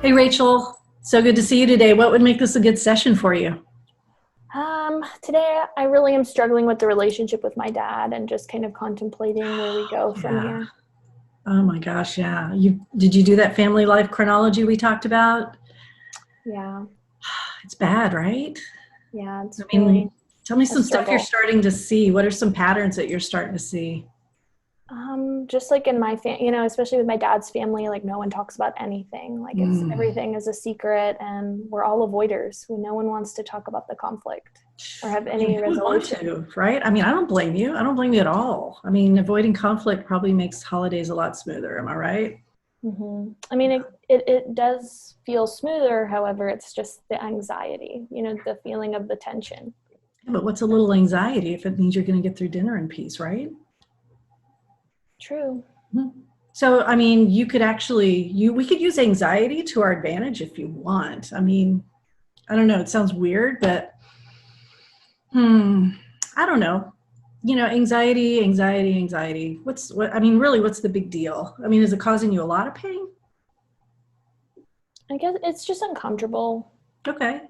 Hey, Rachel. So good to see you today. What would make this a good session for you? Today I really am struggling with the relationship with my dad and just kind of contemplating where we go from Yeah. here. Oh my gosh, yeah. Did you do that family life chronology we talked about? Yeah, It's bad, right? yeah, I it's mean, really tell me a some stuff you're struggle. starting to see. What are some patterns that you're starting to see? Just like in my especially with my dad's family, like no one talks about anything. Like Mm. everything is a secret, and we're all avoiders. No one wants to talk about the conflict or have And any who would want resolution. to, right? I mean, I don't blame you. I don't blame you at all. I mean, avoiding conflict probably makes holidays a lot smoother. Am I right? I mean, it does feel smoother. However, it's just the anxiety, the feeling of the tension. Yeah, but what's a little anxiety if it means you're going to get through dinner in peace, right? True. Mhm. So, I mean, you could actually, we could use anxiety to our advantage if you want. I mean, I don't know, it sounds weird, but hmm, I don't know. Anxiety. I mean, really, what's the big deal? I mean, is it causing you a lot of pain? I guess it's just uncomfortable. Okay.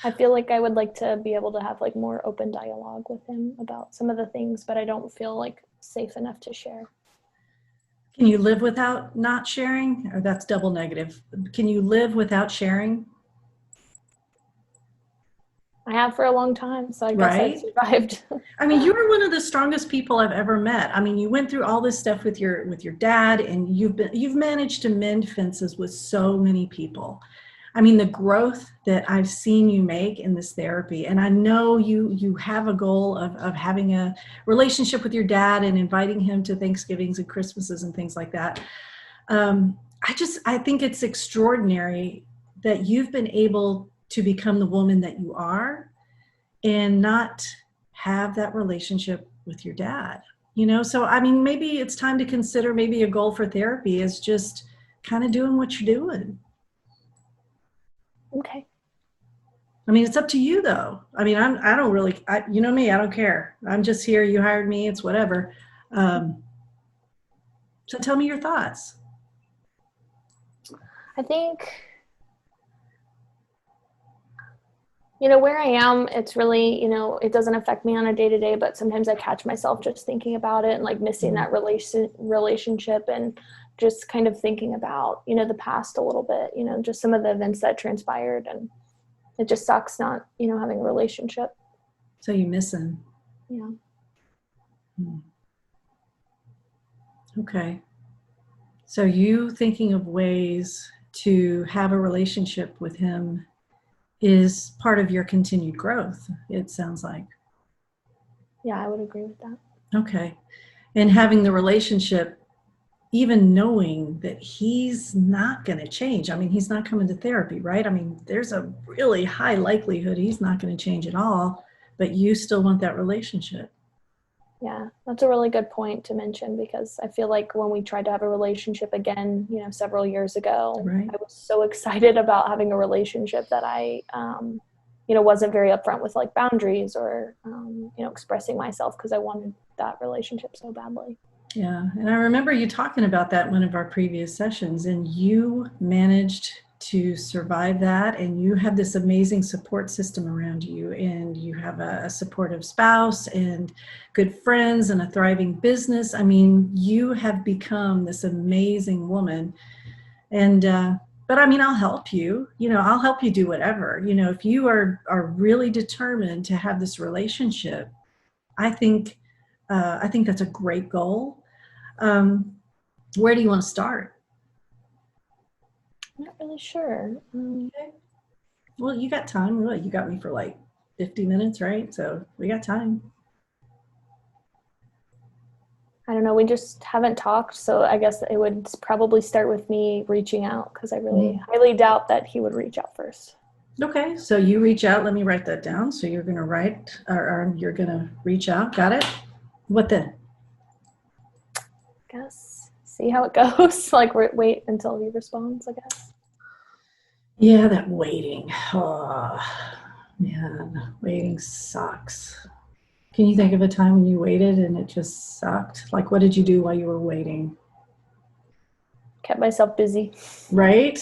I feel like I would like to be able to have like more open dialogue with him about some of the things, but I don't feel like safe enough to share. Can you live without not sharing? Or that's double negative. Can you live without sharing? I have for a long time, so I guess I've Right? survived. I mean, you are one of the strongest people I've ever met. I mean, you went through all this stuff with your dad, and you've managed to mend fences with so many people. I mean, the growth that I've seen you make in this therapy, and I know you have a goal of having a relationship with your dad and inviting him to Thanksgivings and Christmases and things like that. I think it's extraordinary that you've been able to become the woman that you are and not have that relationship with your dad. So I mean, maybe it's time to consider, maybe a goal for therapy is just kind of doing what you're doing. Okay. I mean, it's up to you though. I mean, I don't really, you know me, I don't care. I'm just here. You hired me. It's whatever. Um, so tell me your thoughts. I think, where I am, it's really, it doesn't affect me on a day to day, but sometimes I catch myself just thinking about it and like missing that relationship and just kind of thinking about, the past a little bit, just some of the events that transpired. And it just sucks not, having a relationship. So you miss him. Yeah. Hmm. Okay. So you thinking of ways to have a relationship with him is part of your continued growth, it sounds like. Yeah, I would agree with that. Okay. And having the relationship, even knowing that he's not going to change. I mean, he's not coming to therapy, right? I mean, there's a really high likelihood he's not going to change at all, but you still want that relationship. Yeah, that's a really good point to mention because I feel like when we tried to have a relationship again, several years ago, Right. I was so excited about having a relationship that I, wasn't very upfront with like boundaries or, expressing myself because I wanted that relationship so badly. Yeah. And I remember you talking about that in one of our previous sessions, and you managed to survive that. And you have this amazing support system around you, and you have a supportive spouse and good friends and a thriving business. I mean, you have become this amazing woman. And, but I mean, I'll help you, I'll help you do whatever, if you are really determined to have this relationship. I think, I think that's a great goal. um, where do you want to start? I'm not really sure. Okay. Well, you got time. Really, you got me for like 50 minutes, right? So we got time. I don't know. We just haven't talked. So I guess it would probably start with me reaching out because I really Mhm. highly doubt that he would reach out first. Okay, so you reach out. Let me write that down. So you're going to write, or you're going to reach out. Got it? What then? Guess see how it goes. Like wait until he responds, I guess. Yeah, that waiting. Oh, man, waiting sucks. Can you think of a time when you waited and it just sucked? Like, what did you do while you were waiting? Kept myself busy. Right?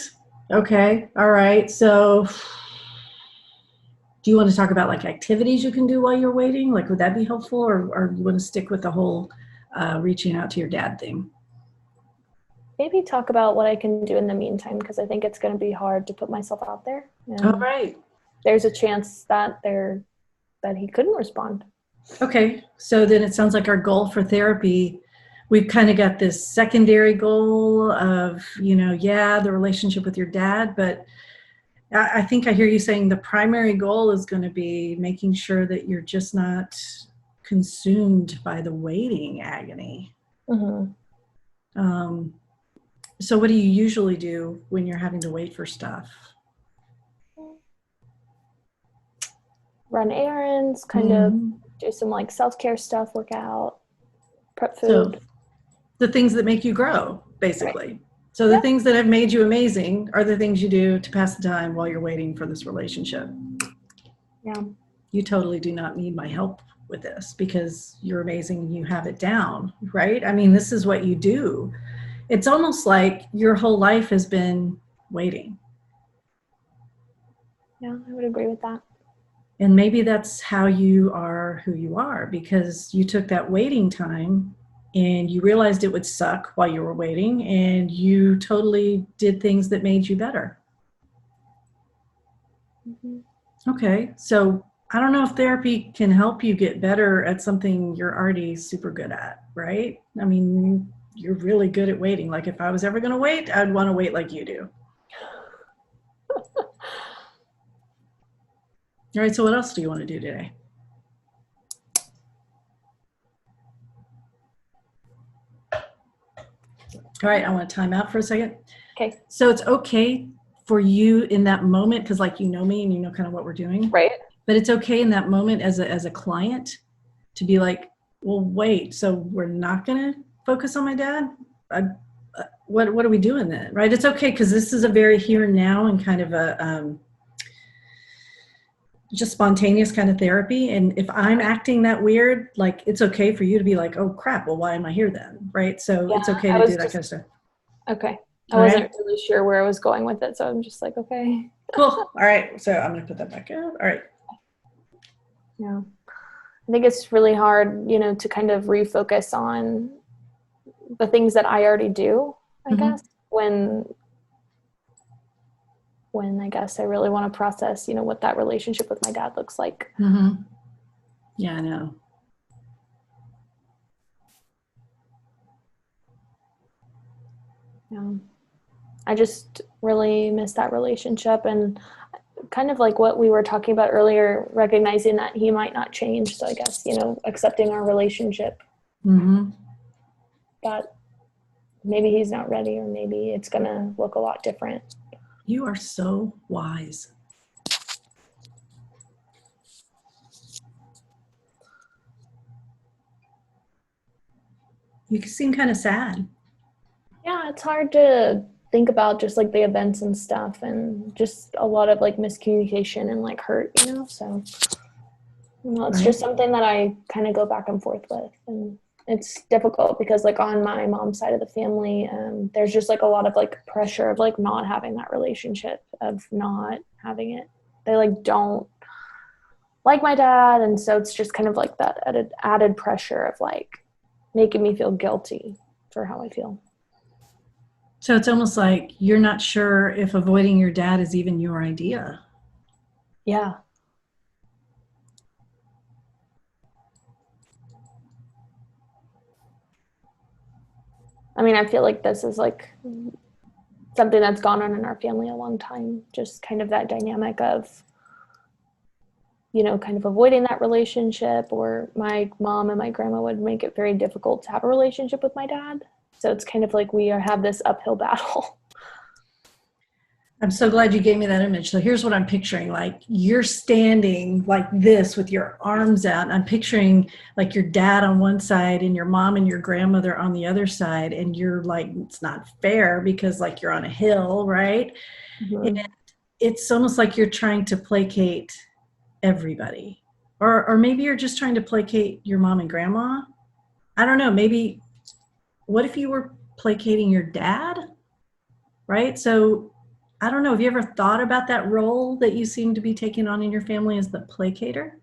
Okay. All right. So do you want to talk about like activities you can do while you're waiting? Like, would that be helpful, or you want to stick with the whole reaching out to your dad thing? Maybe talk about what I can do in the meantime, because I think it's going to be hard to put myself out there. All And right. there's a chance that he couldn't respond. Okay. So then it sounds like our goal for therapy, we've kind of got this secondary goal of, yeah, the relationship with your dad, but I think I hear you saying the primary goal is going to be making sure that you're just not consumed by the waiting agony. Mm-hmm. Um, so what do you usually do when you're having to wait for stuff? Run errands, kind of do some like self-care stuff, work out, prep So food. the things that make you grow, basically. Right. So the Yep. things that have made you amazing are the things you do to pass the time while you're waiting for this relationship. Yeah. You totally do not need my help with this because you're amazing and you have it down, right? I mean, this is what you do. It's almost like your whole life has been waiting. Yeah, I would agree with that. And maybe that's how you are who you are, because you took that waiting time and you realized it would suck while you were waiting, and you totally did things that made you better. Mm-hmm. Okay, so I don't know if therapy can help you get better at something you're already super good at, right? I mean, you're really good at waiting. Like, if I was ever going to wait, I'd want to wait like you do. All right, so what else do you want to do today? All right, I want to time out for a second. Okay. So it's okay for you in that moment, because like, you know me and you know kind of what we're doing. Right. But it's okay in that moment as a client to be like, well, wait, so we're not going to focus on my dad? What are we doing then? Right? It's okay, because this is a very here and now and kind of a just spontaneous kind of therapy. And if I'm acting that weird, like, it's okay for you to be like, oh crap, well, why am I here then? Right? So Yeah, it's okay I to do was that just kind of stuff. okay. I All wasn't right. really sure where I was going with it, so I'm just like, okay. Cool. All right. So I'm going to put that back up. All right. Yeah. I think it's really hard, to kind of refocus on the things that I already do, I guess, when I guess I really want to process, what that relationship with my dad looks like. Mm-hmm. Yeah, I know. Yeah. I just really miss that relationship, and kind of like what we were talking about earlier, recognizing that he might not change. So I guess, accepting our relationship, Mm-hmm. that maybe he's not ready, or maybe it's going to look a lot different. You are so wise. You seem kind of sad. Yeah, it's hard to think about just like the events and stuff, and just a lot of like miscommunication and like hurt, so it's Right? just something that I kind of go back and forth with. And it's difficult because like on my mom's side of the family, there's just like a lot of like pressure of like not having that relationship, of not having it. They like don't like my dad, and so it's just kind of like that added pressure of like making me feel guilty for how I feel. So it's almost like you're not sure if avoiding your dad is even your idea. Yeah. I mean, I feel like this is like something that's gone on in our family a long time, just kind of that dynamic of, kind of avoiding that relationship, or my mom and my grandma would make it very difficult to have a relationship with my dad. So it's kind of like we have this uphill battle. I'm so glad you gave me that image. So here's what I'm picturing. Like, you're standing like this with your arms out. I'm picturing like your dad on one side and your mom and your grandmother on the other side. And you're like, it's not fair because like you're on a hill, right? Mm-hmm. And it's almost like you're trying to placate everybody. Or maybe you're just trying to placate your mom and grandma. I don't know. Maybe, what if you were placating your dad? Right? So I don't know, have you ever thought about that role that you seem to be taking on in your family as the placater?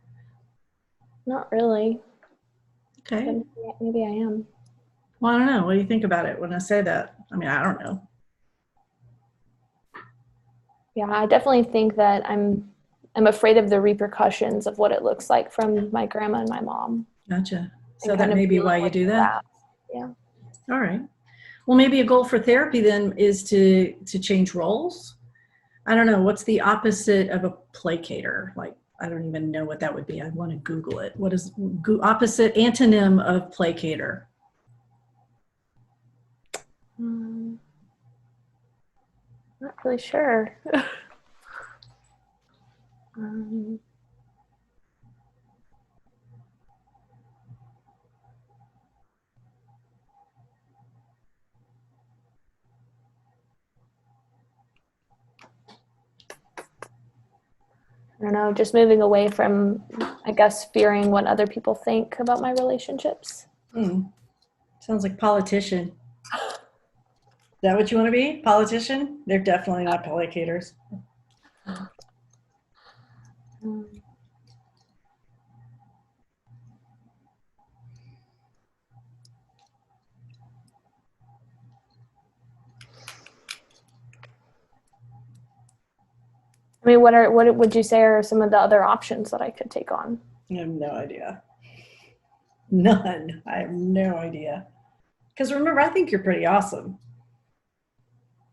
Not really. Okay. But maybe I am. Well, I don't know. What do you think about it when I say that? I mean, I don't know. Yeah, I definitely think that I'm afraid of the repercussions of what it looks like from my grandma and my mom. Gotcha. And So that kind of may be why dealing you with do that. that. Yeah. All right. Well, maybe a goal for therapy then is to change roles. I don't know. What's the opposite of a placater? Like, I don't even know what that would be. I want to Google it. What is opposite antonym of placater? Not really sure. um, I don't know, just moving away from, I guess, fearing what other people think about my relationships. Sounds like politician. Is that what you want to be? Politician? They're definitely not placaters. I mean, what would you say are some of the other options that I could take on? I have no idea. None. I have no idea. Because remember, I think you're pretty awesome.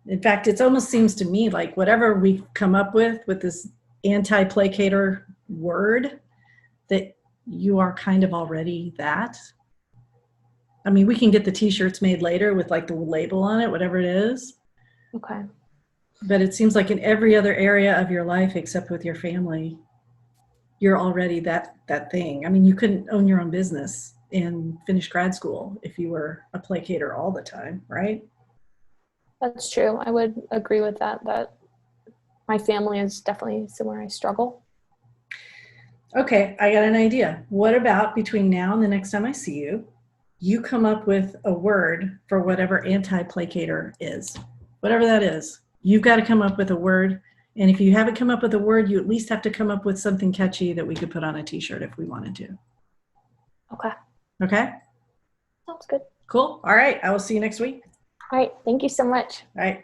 In fact, it almost seems to me like whatever we come up with this anti-placater word, that you are kind of already that. I mean, we can get the t-shirts made later with like the label on it, whatever it is. Okay. But it seems like in every other area of your life, except with your family, you're already that thing. I mean, you couldn't own your own business and finish grad school if you were a placater all the time, right? That's true. I would agree with that, that my family is definitely somewhere I struggle. Okay, I got an idea. What about between now and the next time I see you, you come up with a word for whatever anti-placater is, whatever that is. You've got to come up with a word. And if you haven't come up with a word, you at least have to come up with something catchy that we could put on a t-shirt if we wanted to. Okay. Okay? Sounds good. Cool. All right. I will see you next week. All right. Thank you so much. All right.